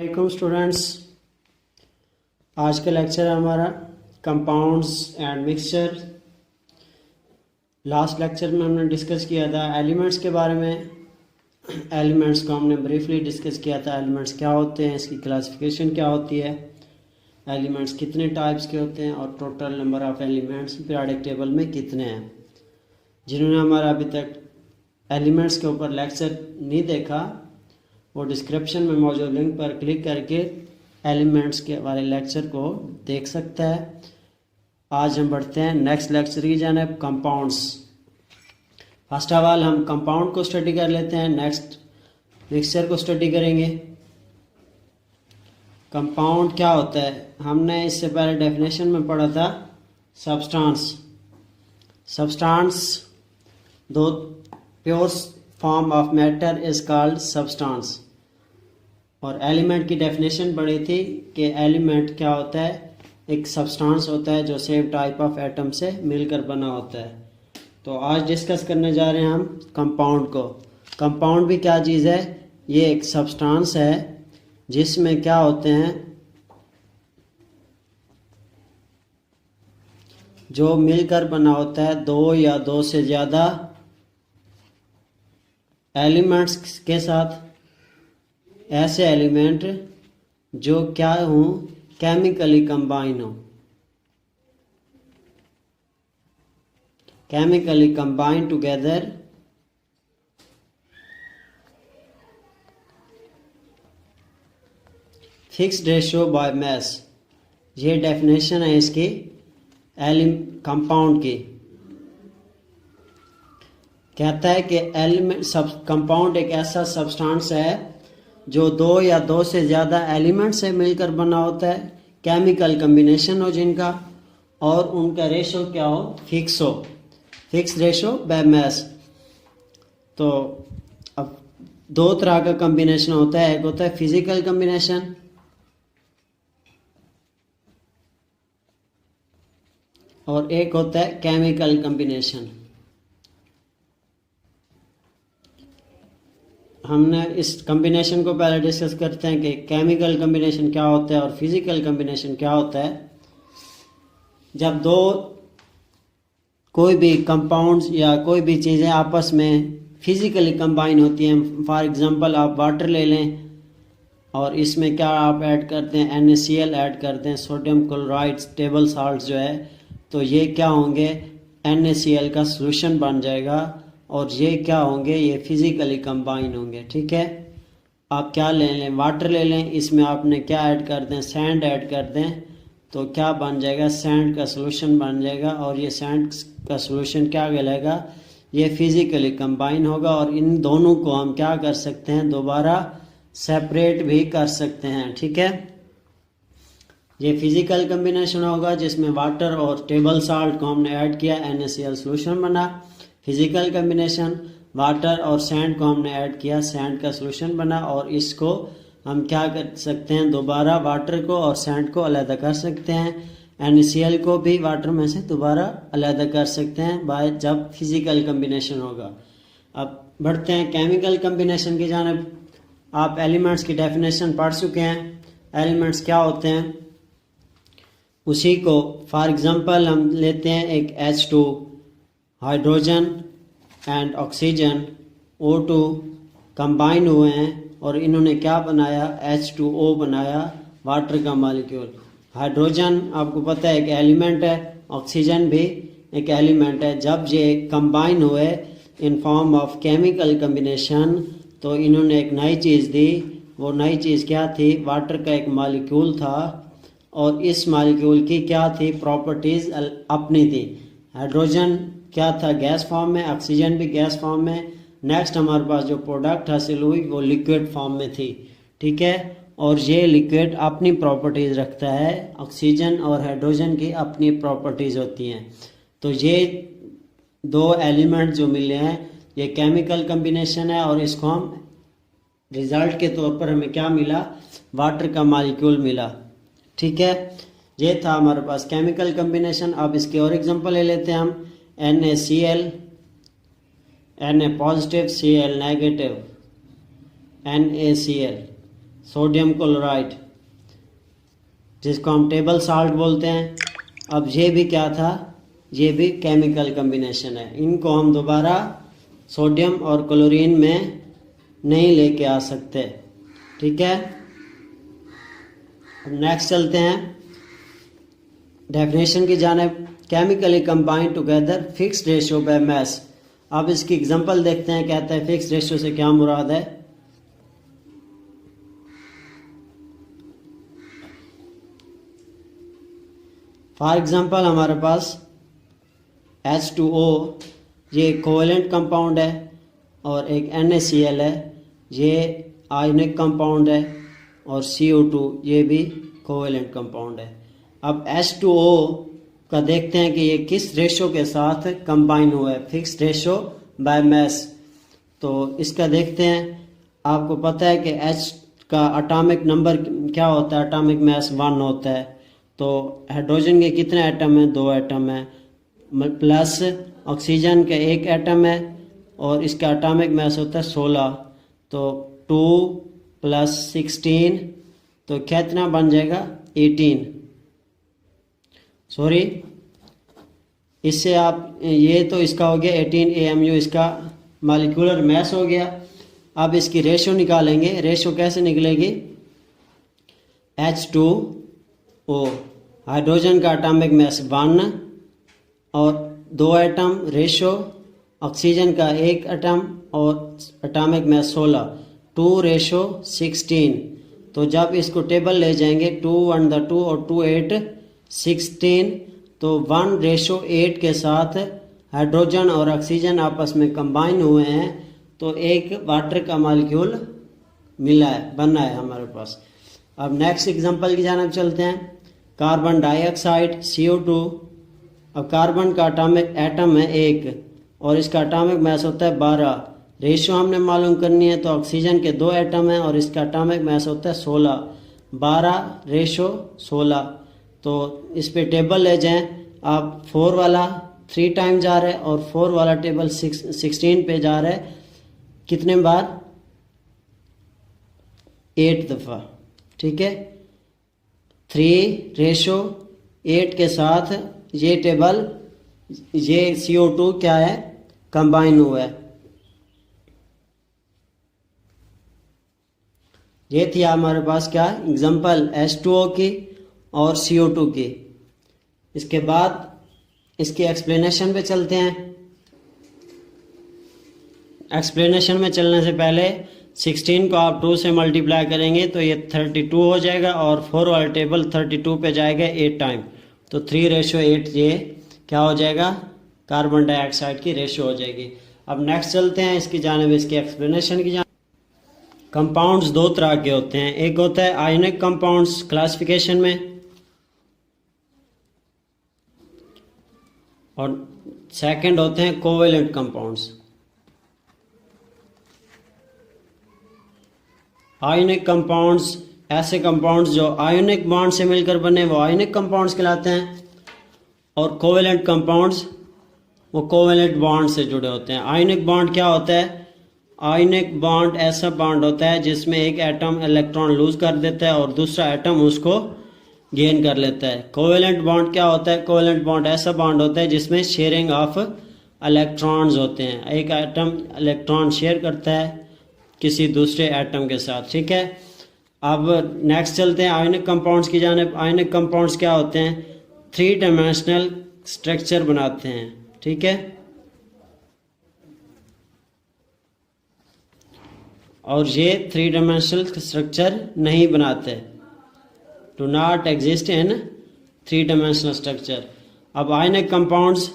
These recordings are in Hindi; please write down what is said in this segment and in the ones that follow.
वालेकुम स्टूडेंट्स, आज का लेक्चर है हमारा compounds and mixture. Last lecture में हमने डिस्कस किया था एलिमेंट्स के बारे में। एलिमेंट्स को हमने ब्रीफली डिस्कस किया था। एलिमेंट्स क्या होते हैं, इसकी क्लासिफिकेशन क्या होती है, एलिमेंट्स कितने टाइप्स के होते हैं और total number of elements periodic table में कितने हैं। जिन्होंने हमारा अभी तक एलिमेंट्स के ऊपर लेक्चर नहीं देखा, वो डिस्क्रिप्शन में मौजूद लिंक पर क्लिक करके एलिमेंट्स के वाले लेक्चर को देख सकता है। आज हम बढ़ते हैं नेक्स्ट लेक्चर की जानिब, कंपाउंड्स। फर्स्ट ऑफ ऑल हम कंपाउंड को स्टडी कर लेते हैं, नेक्स्ट मिक्सचर को स्टडी करेंगे। कंपाउंड क्या होता है, हमने इससे पहले डेफिनेशन में पढ़ा था सब्सटेंस। सब्सटेंस, दो pure form of matter is called substance. और एलिमेंट की डेफिनेशन पढ़ी थी कि एलिमेंट क्या होता है, एक सब्सटेंस होता है जो सेम टाइप ऑफ एटम से मिलकर बना होता है। तो आज डिस्कस करने जा रहे हैं हम कंपाउंड को। कंपाउंड भी क्या चीज़ है, ये एक सब्सटेंस है जिसमें क्या होते हैं, जो मिलकर बना होता है दो या दो से ज़्यादा एलिमेंट्स के साथ। ऐसे एलिमेंट जो क्या हो, केमिकली कंबाइन हो, chemically combine together fixed ratio by mass. ये डेफिनेशन है इसकी कंपाउंड की। कहता है कि एलिमेंट कंपाउंड एक ऐसा सब्सटेंस है जो दो या दो से ज़्यादा एलिमेंट से मिलकर बना होता है, केमिकल कम्बिनेशन हो जिनका, और उनका रेशो क्या हो, फिक्स हो, फिक्स रेशो बाय मास। तो अब दो तरह का कम्बिनेशन होता है, एक होता है फिजिकल कम्बिनेशन और एक होता है केमिकल कम्बिनेशन। हमने इस कम्बिनेशन को पहले डिस्कस करते हैं कि केमिकल कम्बिनेशन क्या होता है और फिजिकल कम्बिनेशन क्या होता है। जब दो कोई भी कंपाउंड्स या कोई भी चीज़ें आपस में फिजिकली कंबाइन होती हैं, फॉर एग्जांपल आप वाटर ले लें और इसमें क्या आप ऐड करते हैं, NaCl ऐड करते हैं, सोडियम क्लोराइड टेबल साल्ट जो है, तो ये क्या होंगे, NaCl का सॉल्यूशन बन जाएगा और ये क्या होंगे, ये फिजिकली कंबाइन होंगे। ठीक है, आप क्या ले लें, वाटर ले लें, इसमें आपने क्या ऐड कर दें, सैंड ऐड कर दें, तो क्या बन जाएगा, सैंड का सॉल्यूशन बन जाएगा। और ये सैंड का सॉल्यूशन क्या कहलाएगा, ये फिजिकली कंबाइन होगा। और इन दोनों को हम क्या कर सकते हैं, दोबारा सेपरेट भी कर सकते हैं। ठीक है, ये फिजिकल कम्बिनेशन होगा जिसमें वाटर और टेबल साल्ट को हमने ऐड किया, NaCl सॉल्यूशन बना। फिजिकल कम्बिनेशन, वाटर और सैंड को हमने ऐड किया, सैंड का सॉल्यूशन बना। और इसको हम क्या कर सकते हैं, दोबारा वाटर को और सैंड को अलग कर सकते हैं, NaCl को भी वाटर में से दोबारा अलग कर सकते हैं बाय जब फिजिकल कम्बिनेशन होगा। अब बढ़ते हैं केमिकल कम्बिनेशन की जानिब। आप एलिमेंट्स की डेफिनेशन पढ़ चुके हैं, एलिमेंट्स क्या होते हैं उसी को। फॉर एग्जांपल हम लेते हैं एक H2, hydrogen and oxygen O2 combine हुए हैं और इन्होंने क्या बनाया, H2O बनाया, वाटर का मॉलिक्यूल। हाइड्रोजन आपको पता है एक एलिमेंट है, ऑक्सीजन भी एक एलिमेंट है। जब ये कंबाइन हुए in form of chemical combination, तो इन्होंने एक नई चीज़ दी। वो नई चीज़ क्या थी, वाटर का एक मॉलिक्यूल था और इस मॉलिक्यूल की क्या थी, प्रॉपर्टीज़ अपनी थी। हाइड्रोजन क्या था, गैस फॉर्म में, ऑक्सीजन भी गैस फॉर्म में। नेक्स्ट हमारे पास जो प्रोडक्ट हासिल हुई वो लिक्विड फॉर्म में थी। ठीक है, और ये लिक्विड अपनी प्रॉपर्टीज़ रखता है, ऑक्सीजन और हाइड्रोजन की अपनी प्रॉपर्टीज़ होती हैं। तो ये दो एलिमेंट जो मिले हैं ये केमिकल कम्बिनेशन है और इसको हम रिजल्ट के तौर पर हमें क्या मिला, वाटर का मॉलिक्यूल मिला। ठीक है, ये था हमारे पास केमिकल कम्बिनेशन। अब इसके और एग्जांपल ले लेते हैं हम, NaCl, Na positive, Cl negative, NaCl। Sodium chloride, जिसको हम टेबल साल्ट बोलते हैं। अब ये भी क्या था, ये भी केमिकल कम्बिनेशन है। इनको हम दोबारा सोडियम और क्लोरीन में नहीं लेके आ सकते, ठीक है। नेक्स्ट चलते हैं डेफिनेशन की जानिब। Chemically combine together fixed ratio by mass. अब इसकी एग्जांपल देखते हैं, कहता है फिक्स्ड रेशियो से क्या मुराद है। फॉर एग्जांपल हमारे पास H2O ये कोवेलेंट कंपाउंड है और एक NaCl है, ये आयनिक कंपाउंड है, और CO2 ये भी कोवेलेंट कंपाउंड है। अब H2O का देखते हैं कि ये किस रेशो के साथ कंबाइन हुआ है, फिक्स्ड रेशो बाय मास। तो इसका देखते हैं। आपको पता है कि H का एटॉमिक नंबर क्या होता है, एटॉमिक मास 1 होता है। तो हाइड्रोजन के कितने एटम हैं, 2 एटम है, प्लस ऑक्सीजन का 1 एटम है और इसका एटॉमिक मास होता है 16। तो 2 + 16 तो कितना बन जाएगा, 18। सॉरी, इससे आप ये तो इसका हो गया 18 AMU, इसका मॉलिक्यूलर मास हो गया। अब इसकी रेशो निकालेंगे। रेशो कैसे निकलेगी, H2O हाइड्रोजन का एटॉमिक मास 1 और 2 एटम, रेशो ऑक्सीजन का 1 एटम और एटॉमिक मास 16, 2:16। तो जब इसको टेबल ले जाएंगे 2 1 2 और 2 8 16, तो 1:8 के साथ हाइड्रोजन और ऑक्सीजन आपस में कंबाइन हुए हैं, तो एक वाटर का मॉलिक्यूल मिला है, बना है हमारे पास। अब नेक्स्ट एग्जांपल की जानिब चलते हैं। Carbon dioxide CO2। अब कार्बन का एटम है 1 और इसका एटॉमिक मास होता है 12। रेशियो हमने मालूम करनी है, तो ऑक्सीजन के 2 एटम हैं और इसका एटॉमिक मास होता है 16, 12:16। तो इस पे टेबल ले जाएं आप। 4 वाला 3 टाइम जा रहा है और 4 वाला टेबल 16 पे जा रहा है, कितने बार, 8 दफ़ा, ठीक है। 3:8 के साथ ये टेबल, ये CO2 क्या है, कंबाइन हुआ है। ये थी हमारे पास क्या, एग्जांपल H2O की और CO2 की। इसके बाद इसके एक्सप्लेनेशन पे चलते हैं। एक्सप्लेनेशन में चलने से पहले 16 को आप 2 से मल्टीप्लाई करेंगे तो ये 32 हो जाएगा और 4 वाला टेबल 32 पे जाएगा 8 टाइम, तो 3:8 ये क्या हो जाएगा, कार्बन डाइऑक्साइड की रेशियो हो जाएगी। अब नेक्स्ट चलते हैं इसकी जानिब, इसकी एक्सप्लेनेशन की जानिब। कंपाउंड्स 2 तरह के होते हैं, एक होता है आयनिक कंपाउंड्स क्लासिफिकेशन में, और सेकंड होते हैं कोवेलेंट कंपाउंड्स। आयनिक कंपाउंड्स ऐसे कंपाउंड्स जो आयनिक बॉन्ड से मिलकर बने, वो आयनिक कंपाउंड्स कहलाते हैं, और कोवेलेंट कंपाउंड्स वो कोवेलेंट बॉन्ड से जुड़े होते हैं। आयनिक बॉन्ड क्या होता है, आयनिक बॉन्ड ऐसा बॉन्ड होता है जिसमें एक एटम इलेक्ट्रॉन लूज कर देता है और दूसरा एटम उसको गेन कर लेता है। कोवेलेंट बॉन्ड क्या होता है, कोवेलेंट बॉन्ड ऐसा बॉन्ड होता है जिसमें शेयरिंग ऑफ इलेक्ट्रॉन्स होते हैं, एक एटम इलेक्ट्रॉन शेयर करता है किसी दूसरे एटम के साथ, ठीक है। अब नेक्स्ट चलते हैं आयनिक कंपाउंड्स की जानिब। आयनिक कंपाउंड्स क्या होते हैं, 3 डायमेंशनल स्ट्रक्चर बनाते हैं, ठीक है, और ये 3 डायमेंशनल स्ट्रक्चर नहीं बनाते, do not exist in 3 dimensional structure. अब ionic compounds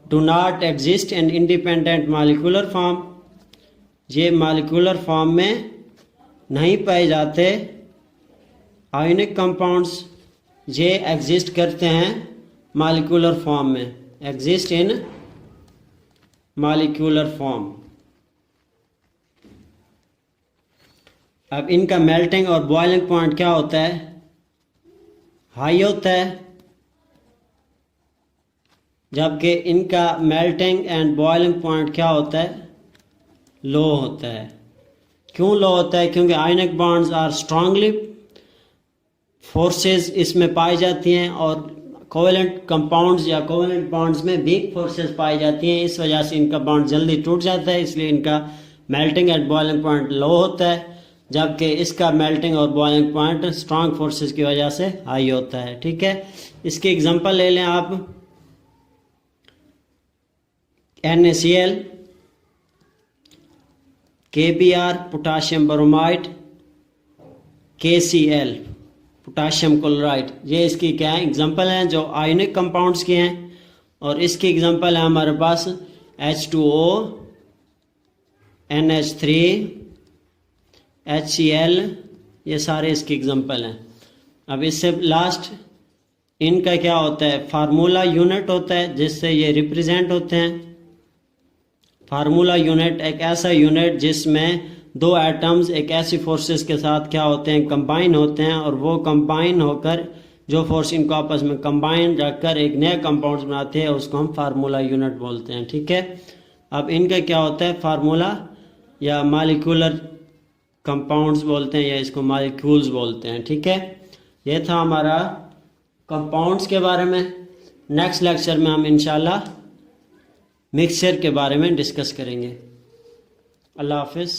do not exist in independent molecular form, ये मॉलिक्यूलर फॉर्म में नहीं पाए जाते। आयनिक कंपाउंड्स ये एग्जिस्ट करते हैं मॉलिक्यूलर फॉर्म में, एग्जिस्ट इन मॉलिक्यूलर फॉर्म। अब इनका मेल्टिंग और बॉइलिंग पॉइंट क्या होता है, हाई होता है, जबकि इनका मेल्टिंग एंड बॉइलिंग पॉइंट क्या होता है, लो होता है। क्यों लो होता है? क्योंकि आयनिक बॉन्ड्स आर स्ट्रांगली फोर्सेस इसमें पाई जाती हैं और कोवेलेंट कंपाउंड्स या कोवेलेंट बॉन्ड्स में वीक फोर्सेस पाई जाती हैं। इस वजह से इनका बॉन्ड जल्दी टूट जाता है, इसलिए इनका मेल्टिंग एट बॉइलिंग पॉइंट लो होता है, जबकि इसका मेल्टिंग और बॉइलिंग पॉइंट स्ट्रांग फोर्सेस की वजह से हाई होता है। ठीक है, इसकी एग्जांपल ले लें आप, NaCl, KBr potassium bromide, KCl potassium chloride, ये इसकी क्या है एग्जांपल हैं जो आयनिक कंपाउंड्स के हैं। और इसकी एग्जांपल है हमारे पास H2O, NH3, HCl, ये सारे इसके एग्जांपल हैं। अब इससे लास्ट इनका क्या होता है? फार्मूला यूनिट होता है जिससे ये रिप्रेजेंट होते हैं। फार्मूला यूनिट एक ऐसा यूनिट जिसमें दो एटम्स एक ऐसी फोर्सेस के साथ क्या होते हैं? कंबाइन होते हैं, और वो कंबाइन होकर जो फोर्स इनको आपस में कंबाइन रखकर एक नया कंपाउंड बनाते हैं उसको हम फार्मूला यूनिट बोलते हैं। ठीक है, अब इनका क्या होता है? फार्मूला या मॉलिक्यूलर कंपाउंड्स बोलते हैं या इसको मॉलिक्यूल्स बोलते हैं। ठीक है, ये था हमारा कंपाउंड्स के बारे में। नेक्स्ट लेक्चर में हम इंशाल्लाह मिक्सचर के बारे में डिस्कस करेंगे। अल्लाह हाफिज़।